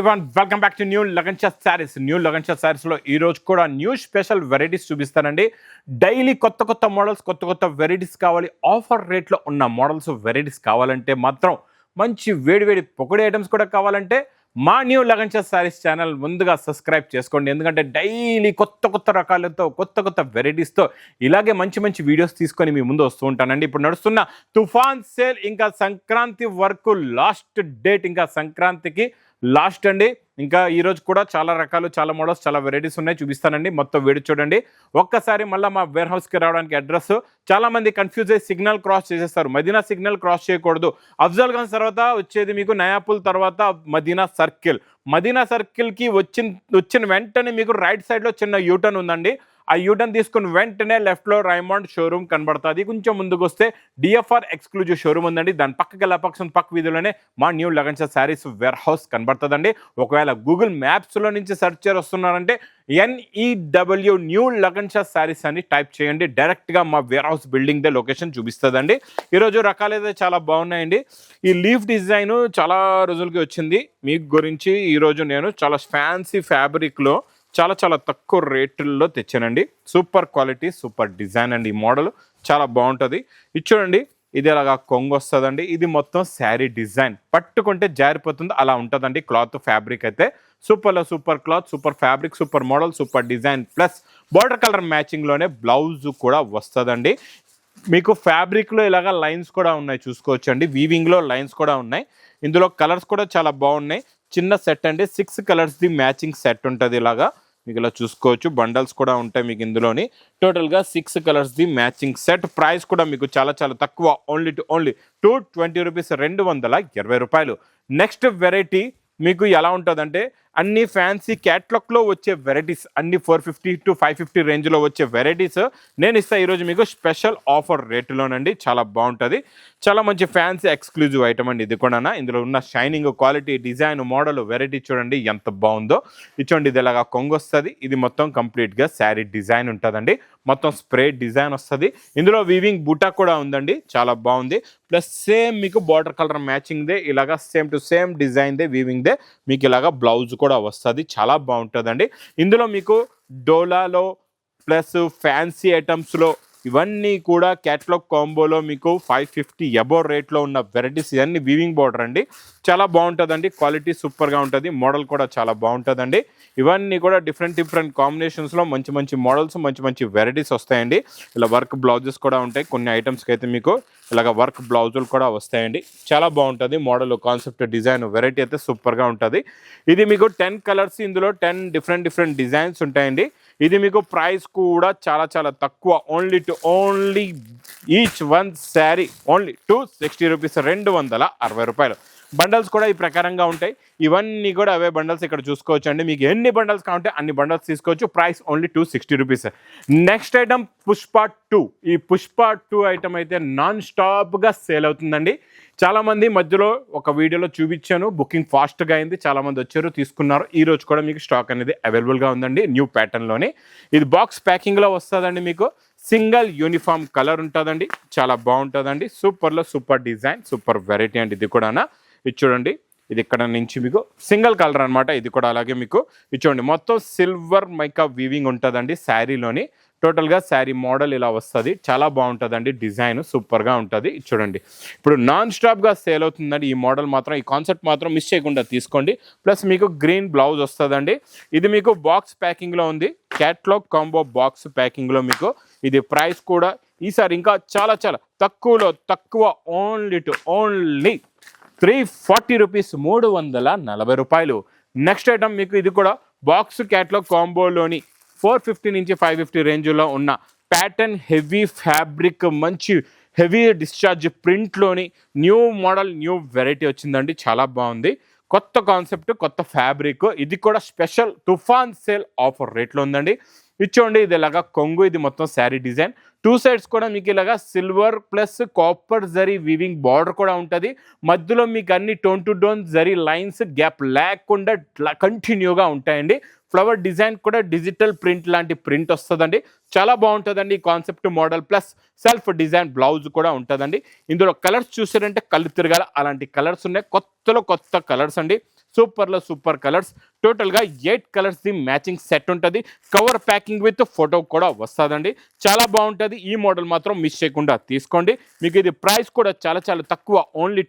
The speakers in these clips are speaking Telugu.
Everyone welcome back to new Lagan Shah saris. New Lagan Shah శారీస్లో ఈరోజు కూడా న్యూ స్పెషల్ వెరైటీస్ చూపిస్తానండి. డైలీ కొత్త కొత్త మోడల్స్, కొత్త కొత్త వెరైటీస్ కావాలి, ఆఫర్ రేట్లో ఉన్న మోడల్స్ వెరైటీస్ కావాలంటే మాత్రం, మంచి వేడివేడి పొగడి ఐటమ్స్ కూడా కావాలంటే మా న్యూ లగన్ షా శారీస్ ఛానల్ ముందుగా సబ్స్క్రైబ్ చేసుకోండి. ఎందుకంటే డైలీ కొత్త కొత్త రకాలతో, కొత్త కొత్త వెరైటీస్తో ఇలాగే మంచి మంచి వీడియోస్ తీసుకొని మీ ముందు వస్తూ ఉంటానండి. ఇప్పుడు నడుస్తున్న తుఫాన్ సేల్ ఇంకా సంక్రాంతి వరకు లాస్ట్ డేట్, ఇంకా సంక్రాంతికి లాస్ట్ అండి. ఇంకా ఈరోజు కూడా చాలా రకాలు, చాలా మోడల్స్, చాలా వెరైటీస్ ఉన్నాయి, చూపిస్తానండి. మొత్తం వేడి చూడండి. ఒక్కసారి మళ్ళీ మా వేర్ హౌస్కి రావడానికి అడ్రస్ చాలా మంది కన్ఫ్యూజ్ అయ్యి సిగ్నల్ క్రాస్ చేసేస్తారు. మదీనా సిగ్నల్ క్రాస్ చేయకూడదు. అఫ్జల్ గంజ్ తర్వాత వచ్చేది మీకు నయాపుల్, తర్వాత మదీనా సర్కిల్. మదీనా సర్కిల్కి వచ్చిన వెంటనే మీకు రైట్ సైడ్లో చిన్న యూటర్న్ ఉందండి. ఆ యూటర్న్ తీసుకుని వెంటనే లెఫ్ట్లో రైమండ్ షోరూమ్ కనబడుతుంది. కొంచెం ముందుకు వస్తే డిఎఫ్ఆర్ ఎక్స్క్లూజివ్ షోరూమ్ ఉందండి. దాని పక్కకి పక్క వీధిలోనే మా New Lagan Shah Sarees warehouse కనబడుతుందండి. ఒకవేళ గూగుల్ మ్యాప్స్లో నుంచి సెర్చ్ చేస్తున్నారంటే NEW New Lagan Shah Sarees అని టైప్ చేయండి. డైరెక్ట్గా మా వేర్ హౌస్ బిల్డింగ్ దే లొకేషన్ చూపిస్తుందండి. ఈరోజు రకాలు అయితే చాలా బాగున్నాయండి. ఈ లీఫ్ డిజైన్ చాలా రోజులకి వచ్చింది. మీ గురించి ఈరోజు నేను చాలా ఫ్యాన్సీ ఫ్యాబ్రిక్లో చాలా చాలా తక్కువ రేట్లలో తెచ్చానండి. సూపర్ క్వాలిటీ, సూపర్ డిజైన్ అండి. ఈ మోడల్ చాలా బాగుంటుంది. ఇది చూడండి, ఇది అలాగా కొంగు వస్తుందండి. ఇది మొత్తం శారీ డిజైన్, పట్టుకుంటే జారిపోతుంది అలా ఉంటుందండి. క్లాత్ ఫ్యాబ్రిక్ అయితే సూపర్లో super cloth, super fabric, super model, super design, plus border colour మ్యాచింగ్లోనే బ్లౌజ్ కూడా వస్తుందండి. మీకు ఫ్యాబ్రిక్లో ఇలాగా లైన్స్ కూడా ఉన్నాయి, చూసుకోవచ్చు అండి. వీవింగ్లో లైన్స్ కూడా ఉన్నాయి. ఇందులో కలర్స్ కూడా చాలా బాగున్నాయి. చిన్న సెట్ అండి, 6 కలర్స్ది మ్యాచింగ్ సెట్ ఉంటుంది. ఇలాగా మీకు ఇలా చూసుకోవచ్చు. బండల్స్ కూడా ఉంటాయి మీకు ఇందులోని. టోటల్గా 6 కలర్స్ది మ్యాచింగ్ సెట్. ప్రైస్ కూడా మీకు చాలా చాలా తక్కువ, ఓన్లీ 220 రూపీస్, 220 రూపాయలు. నెక్స్ట్ వెరైటీ మీకు ఎలా ఉంటుందంటే, అన్ని ఫ్యాన్సీ క్యాట్లాగ్లో వచ్చే వెరైటీస్, అన్ని 450 to 550 రేంజ్లో వచ్చే వెరైటీస్ నేను ఇస్తాను ఈరోజు మీకు స్పెషల్ ఆఫర్ రేటులోనండి. చాలా బాగుంటుంది. చాలా మంచి ఫ్యాన్సీ ఎక్స్క్లూజివ్ ఐటమ్ అండి ఇది కూడా. ఇందులో ఉన్న shining, quality, design, model, variety చూడండి ఎంత బాగుందో. ఇచ్చోండి, ఇది ఇలాగా కొంగు వస్తుంది. ఇది మొత్తం కంప్లీట్గా శారీ డిజైన్ ఉంటుందండి. మొత్తం స్ప్రే డిజైన్ వస్తుంది. ఇందులో వీవింగ్ బూటా కూడా ఉందండి, చాలా బాగుంది. ప్లస్ సేమ్ మీకు బార్డర్ కలర్ మ్యాచింగ్దే, ఇలాగా సేమ్ టు సేమ్ డిజైన్దే, వీవింగ్దే మీకు ఇలాగా బ్లౌజ్ కూడా వస్తుంది. చాలా బాగుంటుందండి. ఇందులో మీకు డోలాలో ప్లస్ ఫ్యాన్సీ ఐటమ్స్లో ఇవన్నీ కూడా క్యాటలాగ్ కాంబోలో మీకు 550 అబోవ్ రేట్లో ఉన్న వెరైటీస్. ఇవన్నీ వీవింగ్ బార్డర్ అండి, చాలా బాగుంటుందండి. క్వాలిటీ సూపర్గా ఉంటుంది. మోడల్ కూడా చాలా బాగుంటుందండి. ఇవన్నీ కూడా డిఫరెంట్ కాంబినేషన్స్లో మంచి మంచి మోడల్స్, మంచి మంచి వెరైటీస్ వస్తాయండి. ఇలా వర్క్ బ్లౌజెస్ కూడా ఉంటాయి. కొన్ని ఐటమ్స్కి అయితే మీకు ఇలాగ వర్క్ బ్లౌజులు కూడా వస్తాయండి. చాలా బాగుంటుంది. మోడల్, కాన్సెప్ట్, డిజైన్, వెరైటీ అయితే సూపర్గా ఉంటుంది. ఇది మీకు 10 కలర్స్, ఇందులో 10 డిఫరెంట్ డిజైన్స్ ఉంటాయండి. ఇది మీకు ప్రైస్ కూడా చాలా చాలా తక్కువ, only each one sari only 260 rupees, 260 రూపాయలు. బండల్స్ కూడా ఈ ప్రకారంగా ఉంటాయి. ఇవన్నీ కూడా అవే బండల్స్ ఇక్కడ చూసుకోవచ్చు అండి. మీకు ఎన్ని బండల్స్ కావాలంటే అన్ని బండల్స్ తీసుకోవచ్చు. Price only 260 rupees. Next item Pushpa 2. ఈ పుష్ప 2 ఐటమ్ అయితే నాన్ స్టాప్గా సేల్ అవుతుందండి. చాలామంది మధ్యలో ఒక వీడియోలో చూపించాను, బుకింగ్ ఫాస్ట్గా అయింది, చాలామంది వచ్చారు, తీసుకున్నారు. ఈ రోజు కూడా మీకు స్టాక్ అనేది అవైలబుల్గా ఉందండి న్యూ ప్యాటర్న్లోని. ఇది బాక్స్ ప్యాకింగ్లో వస్తుందండి. మీకు సింగిల్ యూనిఫామ్ కలర్ ఉంటుందండి. చాలా బాగుంటుందండి. సూపర్లో సూపర్ డిజైన్, సూపర్ వెరైటీ అండి ఇది కూడా. ఇది చూడండి, ఇది ఇక్కడ నుంచి మీకు సింగిల్ కలర్ అనమాట. ఇది కూడా అలాగే మీకు ఇది చూడండి, మొత్తం సిల్వర్ మైకా వీవింగ్ ఉంటుందండి శారీలోని. టోటల్గా శారీ మోడల్ ఇలా వస్తుంది. చాలా బాగుంటుందండి. డిజైన్ సూపర్గా ఉంటుంది. చూడండి, ఇప్పుడు నాన్ స్టాప్గా సేల్ అవుతుందండి ఈ మోడల్ మాత్రం. ఈ కాన్సెప్ట్ మాత్రం మిస్ చేయకుండా తీసుకోండి. ప్లస్ మీకు గ్రీన్ బ్లౌజ్ వస్తుందండి. ఇది మీకు బాక్స్ ప్యాకింగ్లో ఉంది, క్యాట్లాగ్ కాంబో బాక్స్ ప్యాకింగ్లో మీకు. ఇది ప్రైస్ కూడా ఈసారి ఇంకా చాలా చాలా తక్కువలో తక్కువ, ఓన్లీ 340 రూపీస్, 340 రూపాయలు. నెక్స్ట్ ఐటమ్ మీకు ఇది కూడా బాక్స్ క్యాట్లాగ్ కాంబోలోని 450 నుంచి 550 రేంజ్లో ఉన్న ప్యాటర్న్ హెవీ ఫ్యాబ్రిక్, మంచి హెవీ డిశ్చార్జ్ ప్రింట్లోని న్యూ మోడల్, న్యూ వెరైటీ వచ్చిందండి. చాలా బాగుంది. కొత్త కాన్సెప్ట్, కొత్త ఫ్యాబ్రిక్. ఇది కూడా స్పెషల్ తుఫాన్ సేల్ ఆఫర్ రేట్లో ఉందండి. ఇచ్చోండి, ఇది ఇలాగా కొంగు, ఇది మొత్తం శారీ డిజైన్. 2 సైడ్స్ కూడా మీకు ఇలాగా silver plus copper zari weaving border కూడా ఉంటుంది. మధ్యలో మీకు అన్ని tone to tone zari lines gap లేకుండా కంటిన్యూగా ఉంటాయండి. ఫ్లవర్ డిజైన్ కూడా డిజిటల్ ప్రింట్ లాంటి ప్రింట్ వస్తుందండి. చాలా బాగుంటుందండి ఈ concept model. Plus self design blouse కూడా ఉంటుందండి. ఇందులో కలర్స్ చూసారంటే కళ్ళు తిరగాల అలాంటి కలర్స్ ఉన్నాయి. కొత్తలో కొత్త కలర్స్ అండి. సూపర్లో సూపర్ కలర్స్. టోటల్గా 8 కలర్స్ ది మ్యాచింగ్ సెట్ ఉంటుంది. కవర్ ప్యాకింగ్ విత్ ఫోటో కూడా వస్తుందండి. చాలా బాగుంటుంది. ఈ మోడల్ మాత్రం మిస్ చేయకుండా తీసుకోండి. మీకు ఇది ప్రైస్ కూడా చాలా చాలా తక్కువ. ఓన్లీ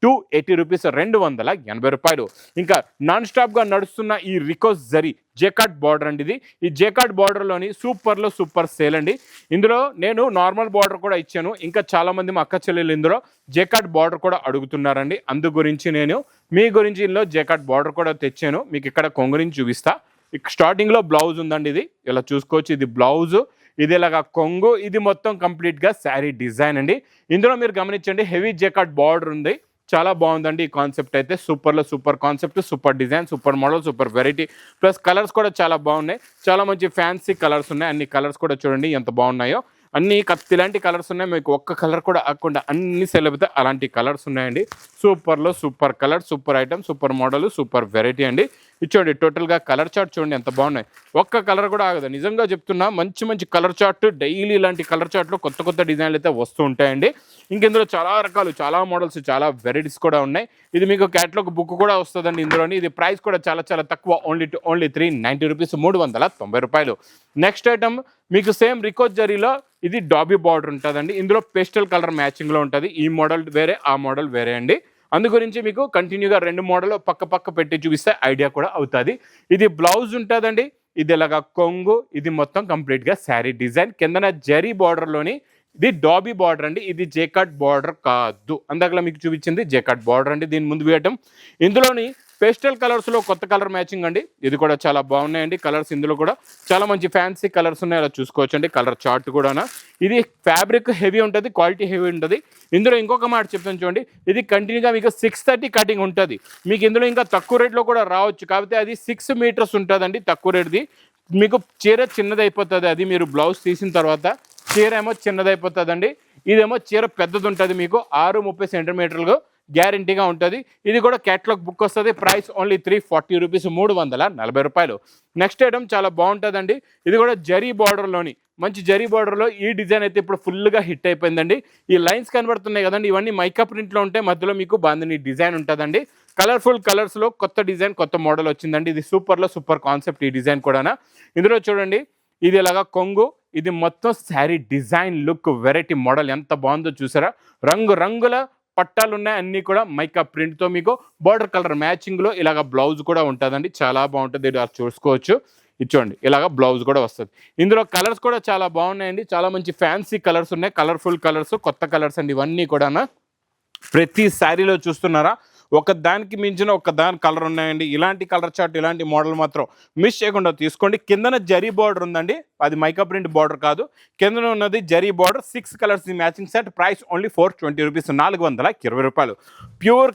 280 రూపీస్, 280 రూపాయలు. ఇంకా నాన్ స్టాప్గా నడుస్తున్న ఈ రికోస్ జరీ జేకార్డ్ బార్డర్ అండి ఇది. ఈ జేకార్డ్ బార్డర్లోని సూపర్లో సూపర్ సేల్ అండి. ఇందులో నేను నార్మల్ బార్డర్ కూడా ఇచ్చాను. ఇంకా చాలామంది మా అక్క చెల్లెలు ఇందులో జేకార్డ్ బార్డర్ కూడా అడుగుతున్నారండి. అందు గురించి నేను మీ గురించి ఇందులో జేకార్డ్ బార్డర్ కూడా తెచ్చాను. మీకు ఇక్కడ కొంగు నుంచి చూపిస్తా. స్టార్టింగ్లో బ్లౌజ్ ఉందండి. ఇది ఇలా చూసుకోవచ్చు. ఇది బ్లౌజు, ఇది ఇలాగా కొంగు, ఇది మొత్తం కంప్లీట్గా శారీ డిజైన్ అండి. ఇందులో మీరు గమనించండి హెవీ జేకార్డ్ బార్డర్ ఉంది. చాలా బాగుందండి ఈ కాన్సెప్ట్ అయితే. సూపర్లో super concept, super design, super model, super variety. Plus colours కూడా చాలా బాగున్నాయి. చాలా మంచి ఫ్యాన్సీ కలర్స్ ఉన్నాయి. అన్ని కలర్స్ కూడా చూడండి ఎంత బాగున్నాయో. అన్ని కత్తి లాంటి కలర్స్ ఉన్నాయి. మీకు ఒక్క కలర్ కూడా ఆకుండా అన్ని సెలవుతే అలాంటి కలర్స్ ఉన్నాయండి. సూపర్లో super colour, super item, super model, super variety అండి. ఇచ్చోండి టోటల్గా కలర్ చార్ట్ చూడండి ఎంత బాగున్నాయి. ఒక్క కలర్ కూడా ఆగదు. నిజంగా చెప్తున్నా మంచి మంచి కలర్ చార్ట్ డైలీ ఇలాంటి కలర్ చార్ట్లో కొత్త కొత్త డిజైన్లు అయితే వస్తూ ఉంటాయండి. ఇంకెందులో చాలా రకాలు, చాలా మోడల్స్, చాలా వెరైటీస్ కూడా ఉన్నాయి. ఇది మీకు క్యాటలాగ్ బుక్ కూడా వస్తుందండి ఇందులోని. ఇది ప్రైస్ కూడా చాలా చాలా తక్కువ. ఓన్లీ 390 రూపీస్, 390 రూపాయలు. నెక్స్ట్ ఐటమ్ మీకు సేమ్ రికోజ్ జరీలో ఇది డాబీ బార్డర్ ఉంటుందండి. ఇందులో పేస్టల్ కలర్ మ్యాచింగ్లో ఉంటుంది. ఈ మోడల్ వేరే, ఆ మోడల్ వేరే అండి. అందు గురించి మీకు కంటిన్యూగా 2 మోడల్ పక్క పెట్టి చూపిస్తే ఐడియా కూడా అవుతుంది. ఇది బ్లౌజ్ ఉంటుందండి. ఇది ఇలాగా కొంగు, ఇది మొత్తం కంప్లీట్గా శారీ డిజైన్. కిందన జరీ బార్డర్లోని ఇది డాబీ బార్డర్ అండి. ఇది జేకార్డ్ బార్డర్ కాదు. అందాకలా మీకు చూపించింది జేకార్డ్ బార్డర్ అండి. దీని ముందు వేయటం ఇందులోని పేస్టల్ కలర్స్లో కొత్త కలర్ మ్యాచింగ్ అండి. ఇది కూడా చాలా బాగున్నాయండి కలర్స్. ఇందులో కూడా చాలా మంచి ఫ్యాన్సీ కలర్స్ ఉన్నాయి. అలా చూసుకోవచ్చు అండి. కలర్ చార్ట్ కూడా ఇది ఫ్యాబ్రిక్ హెవీ ఉంటుంది, క్వాలిటీ హెవీ ఉంటుంది. ఇందులో ఇంకొక మాట చెప్తాను చూడండి. ఇది కంటిన్యూగా మీకు 630 కటింగ్ ఉంటుంది. మీకు ఇందులో ఇంకా తక్కువ రేట్లో కూడా రావచ్చు. కాకపోతే అది 6 మీటర్స్ ఉంటుందండి తక్కువ రేటుది. మీకు చీర చిన్నది అయిపోతుంది. అది మీరు బ్లౌజ్ తీసిన తర్వాత చీర ఏమో చిన్నదైపోతుందండి. ఇదేమో చీర పెద్దది ఉంటుంది. మీకు 6-30 సెంటీమీటర్లు గ్యారంటీగా ఉంటుంది. ఇది కూడా క్యాటలాగ్ బుక్ వస్తుంది. ప్రైస్ ఓన్లీ 340 రూపీస్, 340 రూపాయలు. నెక్స్ట్ ఐటమ్ చాలా బాగుంటుందండి. ఇది కూడా జరీ బార్డర్లోని మంచి జరీ బార్డర్లో ఈ డిజైన్ అయితే ఇప్పుడు ఫుల్గా హిట్ అయిపోయిందండి. ఈ లైన్స్ కనబడుతున్నాయి కదండి, ఇవన్నీ మైకా ప్రింట్లో ఉంటే మధ్యలో మీకు బాందిని డిజైన్ ఉంటుందండి. కలర్ఫుల్ కలర్స్లో కొత్త డిజైన్, కొత్త మోడల్ వచ్చిందండి. ఇది సూపర్లో సూపర్ కాన్సెప్ట్ ఈ డిజైన్ కూడా. ఇందులో చూడండి ఇది ఇలాగా కొంగు, ఇది మొత్తం sari design look variety model ఎంత బాగుందో చూసారా. రంగుల పట్టాలు ఉన్నాయి. అన్నీ కూడా మైకా ప్రింట్తో మీకు బార్డర్ కలర్ మ్యాచింగ్లో ఇలాగ బ్లౌజ్ కూడా ఉంటుందండి. చాలా బాగుంటుంది. ఇలా చూసుకోవచ్చు. ఇచ్చోండి ఇలాగ బ్లౌజ్ కూడా వస్తుంది. ఇందులో కలర్స్ కూడా చాలా బాగున్నాయండి. చాలా మంచి ఫ్యాన్సీ కలర్స్ ఉన్నాయి. కలర్ఫుల్ కలర్స్, కొత్త కలర్స్ అండి ఇవన్నీ కూడా. ప్రతి శారీలో చూస్తున్నారా ఒక దానికి మించిన ఒక దాని కలర్ ఉన్నాయండి. ఇలాంటి కలర్ చార్ట్, ఇలాంటి మోడల్ మాత్రం మిస్ చేయకుండా తీసుకోండి. కిందన జరీ బార్డర్ ఉందండి. అది మైకా ప్రింట్ బార్డర్ కాదు. కిందన ఉన్నది zari border. 6 colours matching set. Price only 420 rupees, 420 రూపాయలు. ప్యూర్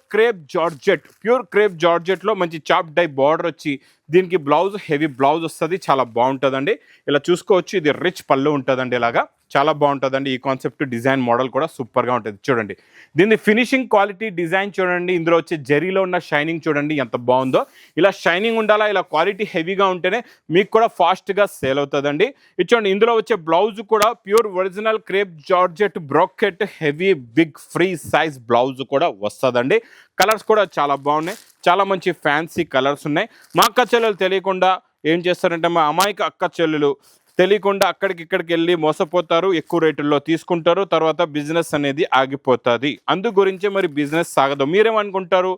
క్రేప్ జార్జెట్లో మంచి చాప్ డై బార్డర్ వచ్చి దీనికి బ్లౌజ్ హెవీ బ్లౌజ్ వస్తుంది. చాలా బాగుంటుందండి. ఇలా చూసుకోవచ్చు. ఇది రిచ్ పళ్ళు ఉంటుందండి. ఇలాగా చాలా బాగుంటుందండి. ఈ కాన్సెప్ట్ డిజైన్ మోడల్ కూడా సూపర్గా ఉంటుంది. చూడండి దీని ఫినిషింగ్ క్వాలిటీ డిజైన్ చూడండి. ఇందులో వచ్చే జరీలో ఉన్న షైనింగ్ చూడండి ఎంత బాగుందో. ఇలా షైనింగ్ ఉండాలా, ఇలా క్వాలిటీ హెవీగా ఉంటేనే మీకు కూడా ఫాస్ట్గా సేల్ అవుతుందండి. చూడండి ఇందులో వచ్చే బ్లౌజ్ కూడా pure original crepe georgette brocade heavy big free size blouse కూడా వస్తుందండి. కలర్స్ కూడా చాలా బాగున్నాయి. చాలా మంచి ఫ్యాన్సీ కలర్స్ ఉన్నాయి. మా అక్క చెల్లెలు తెలియకుండా ఏం చేస్తారంటే, మా అమాయక అక్క చెల్లెలు తెలియకుండా అక్కడికి వెళ్ళి మోసపోతారు. ఎక్కువ రేటుల్లో తీసుకుంటారు. తర్వాత బిజినెస్ అనేది ఆగిపోతుంది. అందు గురించే మరి బిజినెస్ సాగదు. మీరేమనుకుంటారు,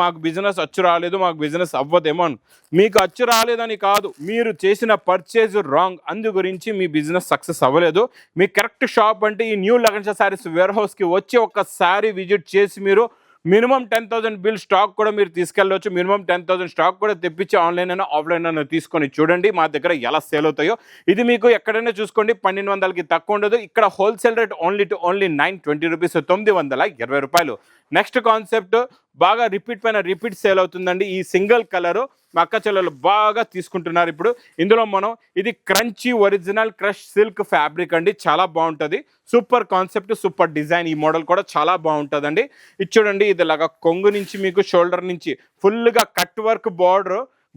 మాకు బిజినెస్ అచ్చు రాలేదు, మాకు బిజినెస్ అవ్వదేమో. మీకు అచ్చు రాలేదని కాదు, మీరు చేసిన పర్చేజ్ రాంగ్. అందు గురించి మీ బిజినెస్ సక్సెస్ అవ్వలేదు. మీ కరెక్ట్ షాప్ అంటే ఈ న్యూ లగన్షా శారీస్ వేర్ హౌస్కి వచ్చి ఒక్కసారి విజిట్ చేసి మీరు మినిమం 10,000 బిల్ స్టాక్ కూడా మీరు తీసుకెళ్ళవచ్చు. మినిమం 10,000 స్టాక్ కూడా తెప్పించి ఆన్లైన్ అయినా ఆఫ్లైన్ అయినా తీసుకొని చూడండి మా దగ్గర ఎలా సేల్ అవుతాయో. ఇది మీకు ఎక్కడైనా చూసుకోండి 1200కి తక్కువ ఉండదు. ఇక్కడ హోల్సేల్ రేట్ ఓన్లీ 920 రూపీస్, 920 రూపాయలు. నెక్స్ట్ కాన్సెప్ట్ బాగా రిపీట్ పైన రిపీట్ సేల్ అవుతుందండి. ఈ సింగిల్ కలరు మా అక్క చెల్లెలు బాగా తీసుకుంటున్నారు ఇప్పుడు. ఇందులో మనం ఇది crunchy original crush silk fabric అండి, చాలా బాగుంటుంది. Super concept, super design. ఈ మోడల్ కూడా చాలా బాగుంటుందండి. ఇది చూడండి, ఇది ఇలాగా కొంగు నుంచి మీకు షోల్డర్ నుంచి ఫుల్గా కట్ వర్క్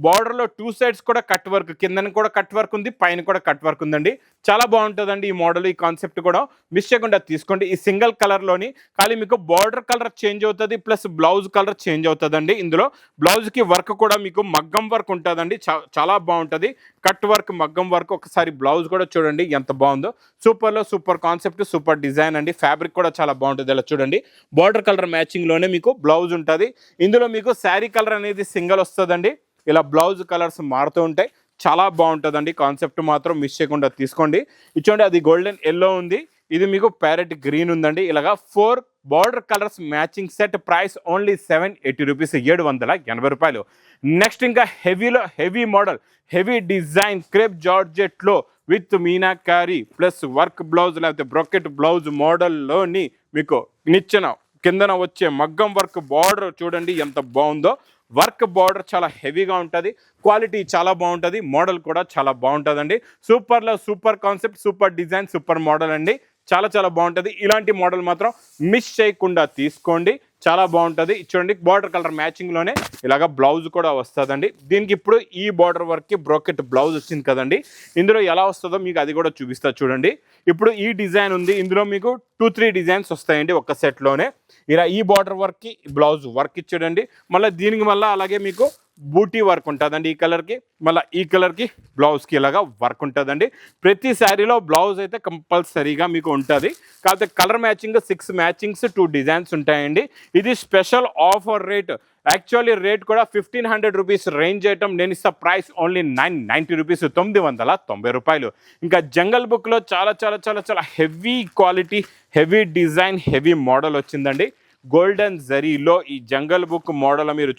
బార్డర్లో 2 సైడ్స్ కూడా కట్ వర్క్, కిందన కూడా కట్ వర్క్ ఉంది, పైన కూడా కట్ వర్క్ ఉందండి. చాలా బాగుంటుందండి ఈ మోడల్, ఈ కాన్సెప్ట్ కూడా మిస్ చేయకుండా తీసుకోండి. ఈ సింగిల్ కలర్లోని ఖాళీ మీకు బార్డర్ కలర్ చేంజ్ అవుతుంది, ప్లస్ బ్లౌజ్ కలర్ చేంజ్ అవుతుందండి. ఇందులో బ్లౌజ్కి వర్క్ కూడా మీకు మగ్గం వర్క్ ఉంటుందండి, చాలా బాగుంటుంది. కట్ వర్క్, మగ్గం వర్క్. ఒకసారి బ్లౌజ్ కూడా చూడండి ఎంత బాగుందో. సూపర్లో సూపర్ కాన్సెప్ట్, సూపర్ డిజైన్ అండి. ఫ్యాబ్రిక్ కూడా చాలా బాగుంటుంది. ఇలా చూడండి, బార్డర్ కలర్ మ్యాచింగ్లోనే మీకు బ్లౌజ్ ఉంటుంది. ఇందులో మీకు శారీ కలర్ అనేది సింగిల్ వస్తుందండి. ఇలా బ్లౌజ్ కలర్స్ మారుతూ ఉంటాయి. చాలా బాగుంటుందండి కాన్సెప్ట్, మాత్రం మిస్ చేయకుండా తీసుకోండి. ఇచ్చోండి, అది గోల్డెన్ ఎల్లో ఉంది, ఇది మీకు ప్యారెట్ గ్రీన్ ఉందండి. ఇలాగా 4 border colours matching set. Price only 780 rupees, 780 రూపాయలు. నెక్స్ట్ ఇంకా హెవీలో heavy model, heavy design crepe జార్జెట్లో with meenakari plus work blouse లేకపోతే బ్రొకెట్ బ్లౌజ్ మోడల్లోని మీకు నిచ్చెన కిందన వచ్చే మగ్గం వర్క్ బార్డర్ చూడండి ఎంత బాగుందో. వర్క్ బార్డర్ చాలా హెవీగా ఉంటుంది, క్వాలిటీ చాలా బాగుంటుంది, మోడల్ కూడా చాలా బాగుంటుందండి. సూపర్లో super concept, super design, super model అండి. చాలా బాగుంటుంది. ఇలాంటి మోడల్ మాత్రం మిస్ చేయకుండా తీసుకోండి, చాలా బాగుంటుంది. చూడండి, బార్డర్ కలర్ మ్యాచింగ్లోనే ఇలాగ బ్లౌజ్ కూడా వస్తుందండి. దీనికి ఇప్పుడు ఈ బార్డర్ వర్క్కి బ్రోకెట్ బ్లౌజ్ వచ్చింది కదండి, ఇందులో ఎలా వస్తుందో మీకు అది కూడా చూపిస్తా చూడండి. ఇప్పుడు ఈ డిజైన్ ఉంది, ఇందులో మీకు 2-3 డిజైన్స్ వస్తాయండి ఒక సెట్లోనే. ఇలా ఈ బార్డర్ వర్క్కి బ్లౌజ్ వర్క్ ఇచ్చాడండి. మళ్ళీ దీనికి మళ్ళీ అలాగే మీకు బూటీ వర్క్ ఉంటుందండి ఈ కలర్కి, మళ్ళీ ఈ కలర్కి బ్లౌజ్కి ఇలాగా వర్క్ ఉంటుందండి. ప్రతి శారీలో బ్లౌజ్ అయితే కంపల్సరీగా మీకు ఉంటుంది. కాకపోతే కలర్ మ్యాచింగ్ 6 మ్యాచింగ్స్ 2 డిజైన్స్ ఉంటాయండి. ఇది special offer rate. Actually rate కూడా 1500 రూపీస్ రేంజ్ ఐటమ్. నేను ఇస్తా ప్రైస్ ఓన్లీ 990 రూపీస్, 990 రూపాయలు. ఇంకా జంగల్ బుక్లో చాలా heavy quality, heavy design, heavy model వచ్చిందండి. గోల్డెన్ జరీలో ఈ జంగల్ బుక్ మోడల్ మీరు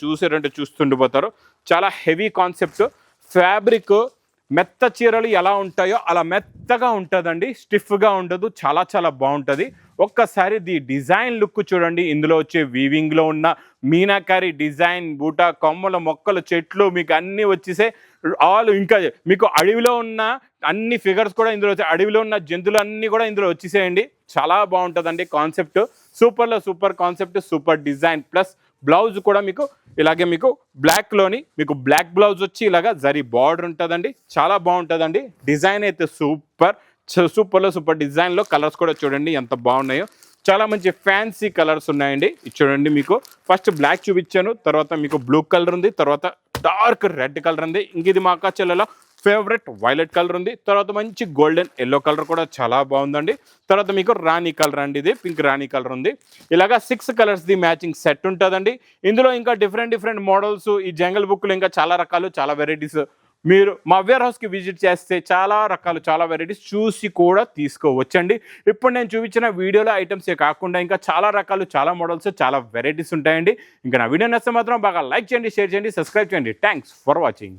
చూస్తుండిపోతారు. చాలా హెవీ కాన్సెప్ట్. ఫ్యాబ్రిక్ మెత్త చీరలు ఎలా ఉంటాయో అలా మెత్తగా ఉంటుందండి, స్టిఫ్గా ఉండదు, చాలా బాగుంటుంది. ఒక్కసారి ది డిజైన్ లుక్ చూడండి. ఇందులో వచ్చే వీవింగ్లో ఉన్న మీనాకారి డిజైన్, బూటా కొమ్మల మొక్కలు, చెట్లు మీకు అన్నీ వచ్చేసే ఆల్. ఇంకా మీకు అడవిలో ఉన్న అన్ని ఫిగర్స్ కూడా ఇందులో వచ్చాయి, అడవిలో ఉన్న జంతువులు అన్నీ కూడా ఇందులో వచ్చేసేయండి. చాలా బాగుంటుందండి కాన్సెప్ట్. సూపర్లో super concept, super design. Plus blouse కూడా మీకు ఇలాగే మీకు బ్లాక్లోని మీకు బ్లాక్ బ్లౌజ్ వచ్చి ఇలాగా జరీ బార్డర్ ఉంటుందండి. చాలా బాగుంటుందండి. డిజైన్ అయితే సూపర్లో సూపర్ డిజైన్లో కలర్స్ కూడా చూడండి ఎంత బాగున్నాయో. చాలా మంచి ఫ్యాన్సీ కలర్స్ ఉన్నాయండి. చూడండి, మీకు ఫస్ట్ బ్లాక్ చూపించాను, తర్వాత మీకు బ్లూ కలర్ ఉంది, తర్వాత డార్క్ రెడ్ కలర్ ఉంది, ఇంక ఇది మా అక్క చెల్లెల ఫేవరెట్ వైలెట్ కలర్ ఉంది, తర్వాత మంచి గోల్డెన్ ఎల్లో కలర్ కూడా చాలా బాగుందండి. తర్వాత మీకు రాణి కలర్ అండి, ఇది పింక్ రాణి కలర్ ఉంది. ఇలాగా 6 కలర్స్ది మ్యాచింగ్ సెట్ ఉంటుందండి. ఇందులో ఇంకా డిఫరెంట్ మోడల్స్ ఈ జంగల్ బుక్లో ఇంకా చాలా రకాలు, చాలా వెరైటీస్. మీరు మా వేర్ హౌస్కి విజిట్ చేస్తే చాలా రకాలు, చాలా వెరైటీస్ చూసి కూడా తీసుకోవచ్చండి. ఇప్పుడు నేను చూపించిన వీడియోలో ఐటమ్సే కాకుండా ఇంకా చాలా రకాలు, చాలా మోడల్స్, చాలా వెరైటీస్ ఉంటాయండి. ఇంకా నా వీడియో నచ్చితే మాత్రం బాగా లైక్ చేయండి, షేర్ చేయండి, సబ్స్క్రైబ్ చేయండి. Thanks for watching.